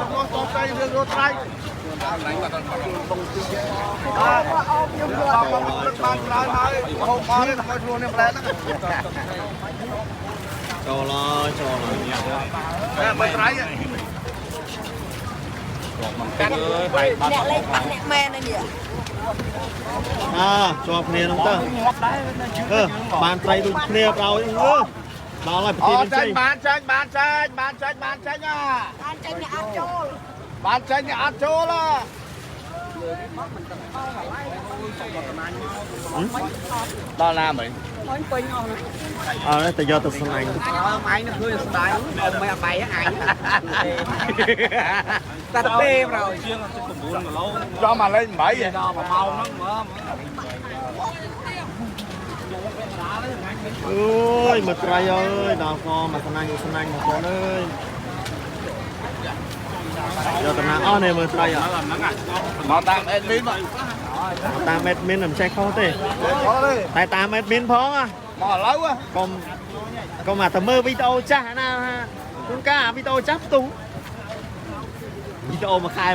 កំឡុងតបស្អីរឿងរត់ត្រៃបានច្រើនហើយហូបមកនេះធ្វើខ្លួននេះប្រែតចូលហើយមិនត្រៃកាន់អ្នកលេងអ្នកមែននេះជាប់គ្នាហ្នឹងទៅបានត្រីដូចគ្នាឲ្យដល់ហើយប្រទេសនេះបានចាញ់បានចាញ់អ្នកអត់ចូលបានចាញ់អ្នកអត់ចូលដល់ណាមិញពេញអស់ណាតែយកទៅស្លាញ់អញនឹងឃើញស្ដាយអត់មិនអបាយអញតាទេប្រោជាង9គីឡូចំមកលេង8ដល់1ម៉ោងហ្នឹងមើលអូយមកត្រៃអើយដល់ខមកស្នាញ់មកបងអើយយកតំណាអស់នេះមើលត្រៃហ្នឹងមកតាមអេដមីនតាមអេដមីនមិនចេះខុសទេតែតាមអេដមីនផងមកឥឡូវកុំតែមើលវីដេអូចាស់ណាជួនកាលវីដេអូចាស់ផ្ទុះវីដេអូមួយខែ